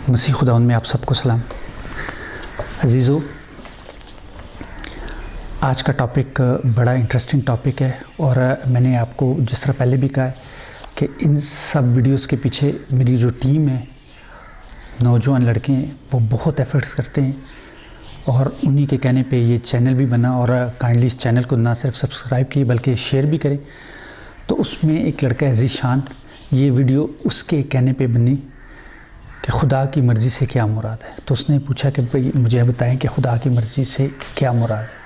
مسیح خداوند میں آپ سب کو سلام۔ عزیزو، آج کا ٹاپک بڑا انٹرسٹنگ ٹاپک ہے، اور میں نے آپ کو جس طرح پہلے بھی کہا ہے کہ ان سب ویڈیوز کے پیچھے میری جو ٹیم ہے، نوجوان لڑکے ہیں، وہ بہت ایفرٹس کرتے ہیں، اور انہی کے کہنے پہ یہ چینل بھی بنا، اور کائنڈلی اس چینل کو نہ صرف سبسکرائب کیے بلکہ شیئر بھی کریں۔ تو اس میں ایک لڑکا ہے ذیشان، یہ ویڈیو اس کے کہنے پہ بنی کہ خدا کی مرضی سے کیا مراد ہے۔ تو اس نے پوچھا کہ بھئی مجھے بتائیں کہ خدا کی مرضی سے کیا مراد ہے۔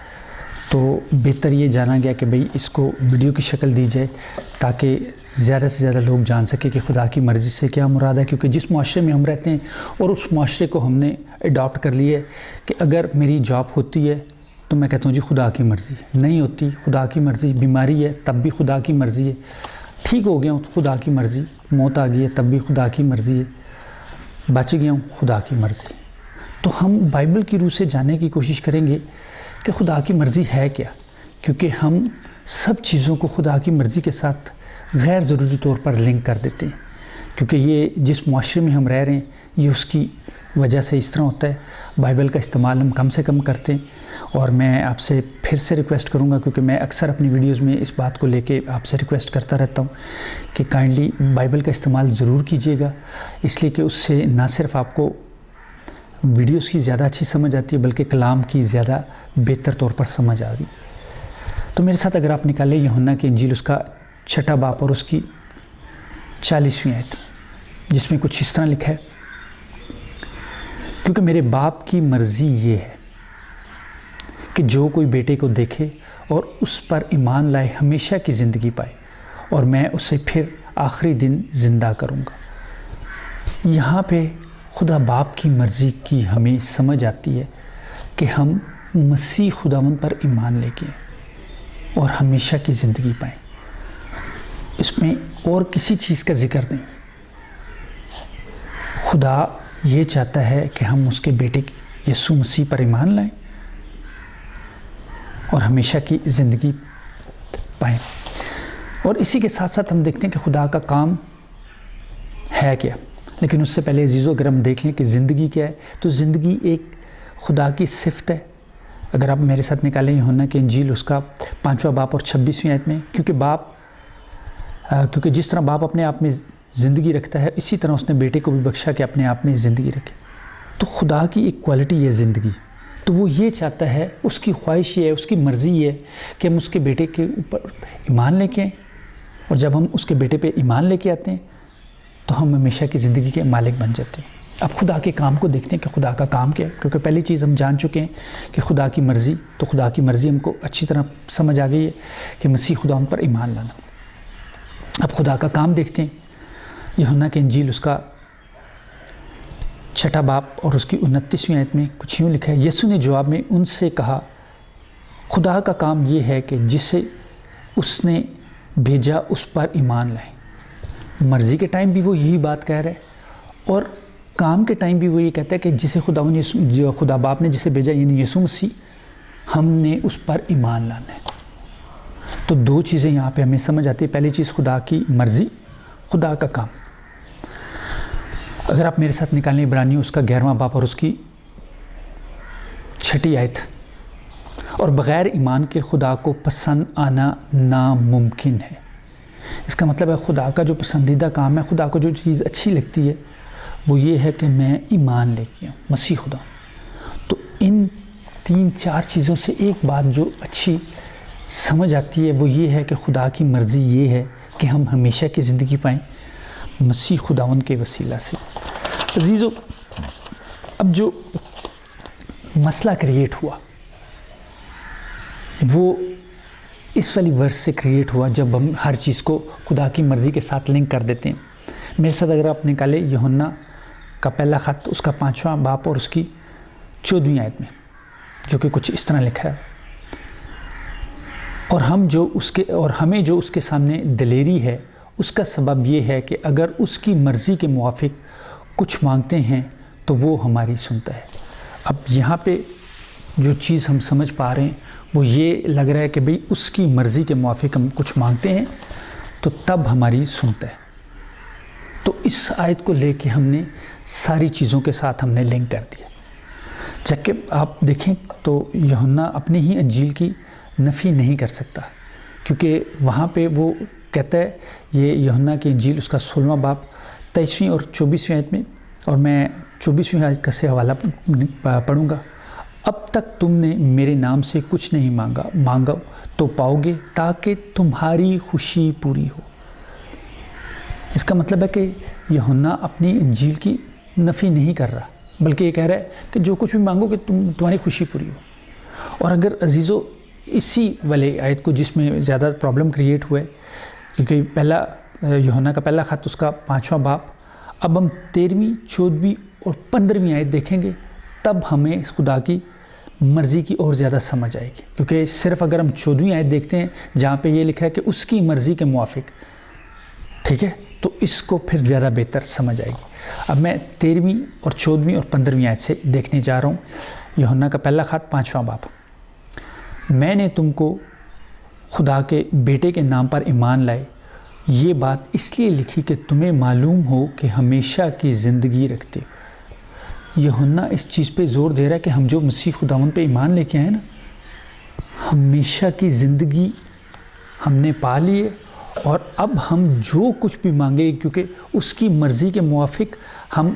تو بہتر یہ جانا گیا کہ بھئی اس کو ویڈیو کی شکل دی جائے تاکہ زیادہ سے زیادہ لوگ جان سکیں کہ خدا کی مرضی سے کیا مراد ہے، کیونکہ جس معاشرے میں ہم رہتے ہیں اور اس معاشرے کو ہم نے اڈاپٹ کر لیا ہے کہ اگر میری جاب ہوتی ہے تو میں کہتا ہوں جی خدا کی مرضی، نہیں ہوتی خدا کی مرضی، بیماری ہے تب بھی خدا کی مرضی ہے، ٹھیک ہو گیا ہوں خدا کی مرضی، موت آ گئی ہے تب بھی خدا کی مرضی ہے، بچ گیا ہوں خدا کی مرضی۔ تو ہم بائبل کی روح سے جاننے کی کوشش کریں گے کہ خدا کی مرضی ہے کیا، کیونکہ ہم سب چیزوں کو خدا کی مرضی کے ساتھ غیر ضروری طور پر لنک کر دیتے ہیں، کیونکہ یہ جس معاشرے میں ہم رہ رہے ہیں یہ اس کی وجہ سے اس طرح ہوتا ہے۔ بائبل کا استعمال ہم کم سے کم کرتے ہیں، اور میں آپ سے پھر سے ریکویسٹ کروں گا، کیونکہ میں اکثر اپنی ویڈیوز میں اس بات کو لے کے آپ سے ریکویسٹ کرتا رہتا ہوں کہ کائنڈلی بائبل کا استعمال ضرور کیجیے گا، اس لیے کہ اس سے نہ صرف آپ کو ویڈیوز کی زیادہ اچھی سمجھ آتی ہے بلکہ کلام کی زیادہ بہتر طور پر سمجھ آ گئی۔ تو میرے ساتھ اگر آپ نکالیں یوحنا کی انجیل اس کا 6 باب اور اس کی 40ویں آیت، جس میں کچھ اس طرح لکھا ہے، کیونکہ میرے باپ کی مرضی یہ ہے کہ جو کوئی بیٹے کو دیکھے اور اس پر ایمان لائے ہمیشہ کی زندگی پائے، اور میں اسے پھر آخری دن زندہ کروں گا۔ یہاں پہ خدا باپ کی مرضی کی ہمیں سمجھ آتی ہے کہ ہم مسیح خداوند پر ایمان لے کے اور ہمیشہ کی زندگی پائیں۔ اس میں اور کسی چیز کا ذکر نہیں۔ خدا یہ چاہتا ہے کہ ہم اس کے بیٹے یسوع مسیح پر ایمان لائیں اور ہمیشہ کی زندگی پائیں۔ اور اسی کے ساتھ ساتھ ہم دیکھتے ہیں کہ خدا کا کام ہے کیا، لیکن اس سے پہلے عزیزو اگر ہم دیکھ لیں کہ زندگی کیا ہے، تو زندگی ایک خدا کی صفت ہے۔ اگر آپ میرے ساتھ نکالیں یوحنا کی انجیل اس کا 5 باب اور 26ویں آیت میں، کیونکہ جس طرح باپ اپنے آپ میں زندگی رکھتا ہے اسی طرح اس نے بیٹے کو بھی بخشا کہ اپنے آپ میں زندگی رکھے۔ تو خدا کی ایک کوالٹی ہے زندگی، تو وہ یہ چاہتا ہے، اس کی خواہش یہ ہے، اس کی مرضی یہ ہے کہ ہم اس کے بیٹے کے اوپر ایمان لے کے آئیں، اور جب ہم اس کے بیٹے پہ ایمان لے کے آتے ہیں تو ہم ہمیشہ کی زندگی کے مالک بن جاتے ہیں۔ اب خدا کے کام کو دیکھتے ہیں کہ خدا کا کام کیا ہے، کیونکہ پہلی چیز ہم جان چکے ہیں کہ خدا کی مرضی، تو خدا کی مرضی ہم کو اچھی طرح سمجھ آ گئی ہے کہ مسیح خدا ان پر ایمان لانا۔ اب خدا کا کام دیکھتے ہیں۔ یوحنا کی انجیل اس کا 6 باب اور اس کی 29ویں آیت میں کچھ یوں لکھا ہے، یسوع نے جواب میں ان سے کہا، خدا کا کام یہ ہے کہ جسے اس نے بھیجا اس پر ایمان لائیں۔ مرضی کے ٹائم بھی وہ یہی بات کہہ رہا ہے، اور کام کے ٹائم بھی وہ یہ کہتا ہے کہ جسے خدا باپ نے جسے بھیجا یعنی یسوع مسیح، ہم نے اس پر ایمان لانا ہے۔ تو 2 چیزیں یہاں پہ ہمیں سمجھ آتی ہے۔ پہلی چیز خدا کی مرضی، خدا کا کام۔ اگر آپ میرے ساتھ نکالیں عبرانیوں اس کا 11واں باب اور اس کی 6 آیت، اور بغیر ایمان کے خدا کو پسند آنا ناممکن ہے۔ اس کا مطلب ہے خدا کا جو پسندیدہ کام ہے، خدا کو جو چیز اچھی لگتی ہے وہ یہ ہے کہ میں ایمان لے کے آؤں مسیح خدا۔ تو ان 3-4 چیزوں سے ایک بات جو اچھی سمجھ آتی ہے وہ یہ ہے کہ خدا کی مرضی یہ ہے کہ ہم ہمیشہ کی زندگی پائیں مسیح خداوند کے وسیلہ سے۔ عزیزو، اب جو مسئلہ کریٹ ہوا وہ اس والی ورس سے کریٹ ہوا جب ہم ہر چیز کو خدا کی مرضی کے ساتھ لنک کر دیتے ہیں۔ میرے ساتھ اگر آپ نکالیں یوحنا کا پہلا خط اس کا 5واں باب اور اس کی 14ویں آیت میں، جو کہ کچھ اس طرح لکھا ہے، اور ہمیں جو اس کے سامنے دلیری ہے اس کا سبب یہ ہے کہ اگر اس کی مرضی کے موافق کچھ مانگتے ہیں تو وہ ہماری سنتا ہے۔ اب یہاں پہ جو چیز ہم سمجھ پا رہے ہیں وہ یہ لگ رہا ہے کہ بھئی اس کی مرضی کے موافق ہم کچھ مانگتے ہیں تو تب ہماری سنتا ہے۔ تو اس آیت کو لے کے ہم نے ساری چیزوں کے ساتھ ہم نے لنک کر دیا. جبکہ آپ دیکھیں تو یوحنا اپنی ہی انجیل کی نفی نہیں کر سکتا، کیونکہ وہاں پہ وہ کہتا ہے، یہ یوحنا کی انجیل اس کا 16واں باب 23ویں اور 24ویں آیت میں، اور میں 24ویں آیت کا سے حوالہ پڑھوں گا. اب تک تم نے میرے نام سے کچھ نہیں مانگا تو پاؤ گے تاکہ تمہاری خوشی پوری ہو. اس کا مطلب ہے کہ یوحنا اپنی انجیل کی نفی نہیں کر رہا، بلکہ یہ کہہ رہا ہے کہ جو کچھ بھی مانگو کہ تمہاری خوشی پوری ہو. اور اگر عزیزو اسی والے آیت کو جس میں زیادہ پرابلم کریٹ ہوئے، کیونکہ پہلا یوحنا کا پہلا خط اس کا 5واں باب، اب ہم 13ویں 14ویں اور 15ویں آیت دیکھیں گے، تب ہمیں خدا کی مرضی کی اور زیادہ سمجھ آئے گی. کیونکہ صرف اگر ہم 14ویں آیت دیکھتے ہیں جہاں پہ یہ لکھا ہے کہ اس کی مرضی کے موافق، ٹھیک ہے، تو اس کو پھر زیادہ بہتر سمجھ آئے گی. اب میں 13ویں اور 14ویں اور 15ویں آیت سے دیکھنے جا رہا ہوں. یوحنا کا پہلا خط 5واں باب. میں نے تم کو خدا کے بیٹے کے نام پر ایمان لائے، یہ بات اس لیے لکھی کہ تمہیں معلوم ہو کہ ہمیشہ کی زندگی رکھتے ہو. یوحنا اس چیز پہ زور دے رہا ہے کہ ہم جو مسیح خداوند پہ ایمان لے کے آئے نا، ہمیشہ کی زندگی ہم نے پا لی ہے. اور اب ہم جو کچھ بھی مانگے، کیونکہ اس کی مرضی کے موافق ہم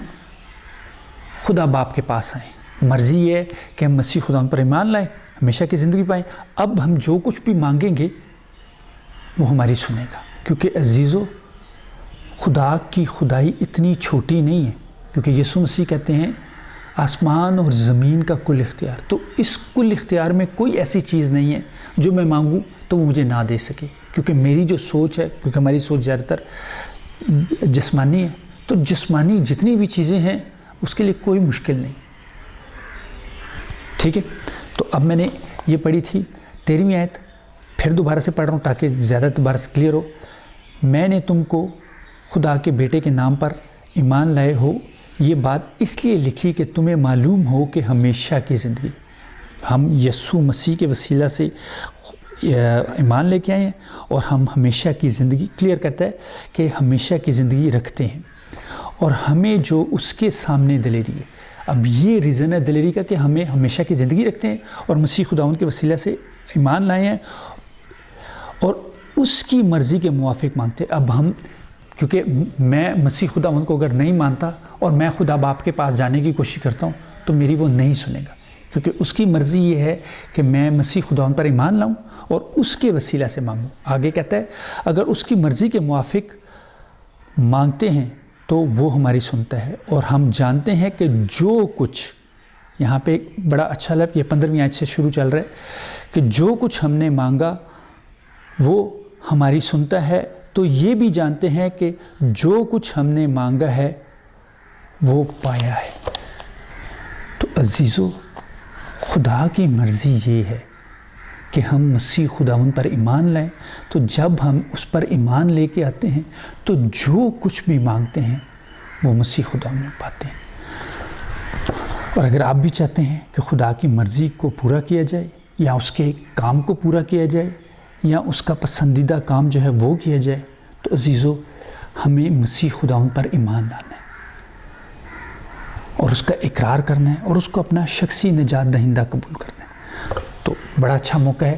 خدا باپ کے پاس آئیں. مرضی یہ ہے کہ ہم مسیح خداوند پر ایمان لائیں، ہمیشہ کی زندگی پائیں. اب ہم جو کچھ بھی مانگیں گے وہ ہماری سنے گا. کیونکہ عزیزو، خدا کی خدائی اتنی چھوٹی نہیں ہے، کیونکہ یسوع مسیح کہتے ہیں آسمان اور زمین کا کل اختیار. تو اس کل اختیار میں کوئی ایسی چیز نہیں ہے جو میں مانگوں تو وہ مجھے نہ دے سکے. کیونکہ میری جو سوچ ہے، کیونکہ ہماری سوچ زیادہ تر جسمانی ہے، تو جسمانی جتنی بھی چیزیں ہیں اس کے لیے کوئی مشکل نہیں. ٹھیک ہے، تو اب میں نے یہ پڑھی تھی 13ویں آیت، پھر دوبارہ سے پڑھ رہا ہوں تاکہ زیادہ دوبارہ سے کلیئر ہو. میں نے تم کو خدا کے بیٹے کے نام پر ایمان لائے ہو، یہ بات اس لیے لکھی کہ تمہیں معلوم ہو کہ ہمیشہ کی زندگی. ہم یسوع مسیح کے وسیلہ سے ایمان لے کے آئے ہیں اور ہم ہمیشہ کی زندگی، کلیئر کرتا ہے کہ ہمیشہ کی زندگی رکھتے ہیں. اور ہمیں جو اس کے سامنے دلیری ہے، اب یہ ریزن ہے دلیری کا کہ ہمیں ہمیشہ کی زندگی رکھتے ہیں اور مسیح خداوند کے وسیلہ سے ایمان لائے ہیں اور اس کی مرضی کے موافق مانگتے ہیں. اب ہم، کیونکہ میں مسیح خداوند کو اگر نہیں مانتا اور میں خدا باپ کے پاس جانے کی کوشش کرتا ہوں تو میری وہ نہیں سنے گا، کیونکہ اس کی مرضی یہ ہے کہ میں مسیح خداوند پر ایمان لاؤں اور اس کے وسیلہ سے مانگوں. آگے کہتا ہے اگر اس کی مرضی کے موافق مانگتے ہیں تو وہ ہماری سنتا ہے. اور ہم جانتے ہیں کہ جو کچھ، یہاں پہ ایک بڑا اچھا لفظ یہ 15ویں آیت سے شروع چل رہا ہے کہ جو کچھ ہم نے مانگا وہ ہماری سنتا ہے. تو یہ بھی جانتے ہیں کہ جو کچھ ہم نے مانگا ہے وہ پایا ہے. تو عزیزو، خدا کی مرضی یہ ہے کہ ہم مسیح خداوند پر ایمان لائیں. تو جب ہم اس پر ایمان لے کے آتے ہیں تو جو کچھ بھی مانگتے ہیں وہ مسیح خداوند میں پاتے ہیں. اور اگر آپ بھی چاہتے ہیں کہ خدا کی مرضی کو پورا کیا جائے یا اس کے کام کو پورا کیا جائے یا اس کا پسندیدہ کام جو ہے وہ کیا جائے، تو عزیزو ہمیں مسیح خداوند پر ایمان لانا ہے اور اس کا اقرار کرنا ہے اور اس کو اپنا شخصی نجات دہندہ قبول کرنا ہے. تو بڑا اچھا موقع ہے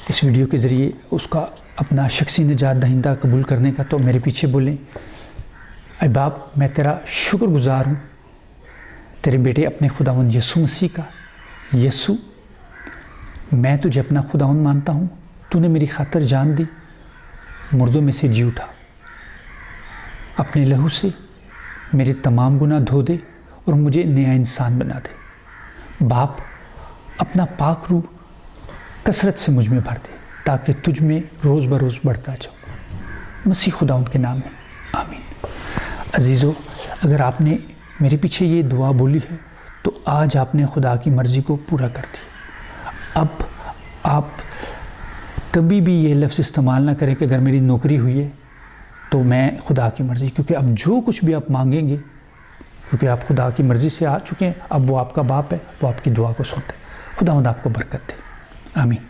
اس ویڈیو کے ذریعے اس کا اپنا شخصی نجات دہندہ قبول کرنے کا. تو میرے پیچھے بولیں، اے باپ، میں تیرا شکر گزار ہوں تیرے بیٹے اپنے خداوند یسوع مسیح کا. یسوع، میں تجھے اپنا خداوند مانتا ہوں. تو نے میری خاطر جان دی، مردوں میں سے جی اٹھا. اپنے لہو سے میرے تمام گناہ دھو دے اور مجھے نیا انسان بنا دے. باپ، اپنا پاک روح کثرت سے مجھ میں بھر دے تاکہ تجھ میں روز بروز بڑھتا جاؤں. مسیح خداوند کے نام میں آمین. عزیزو، اگر آپ نے میرے پیچھے یہ دعا بولی ہے تو آج آپ نے خدا کی مرضی کو پورا کر دی. اب آپ کبھی بھی یہ لفظ استعمال نہ کریں کہ اگر میری نوکری ہوئی ہے تو میں خدا کی مرضی، کیونکہ اب جو کچھ بھی آپ مانگیں گے، کیونکہ آپ خدا کی مرضی سے آ چکے ہیں، اب وہ آپ کا باپ ہے، وہ آپ کی دعا کو سنتا ہے. خداوند آپ کو برکت دے. آمین.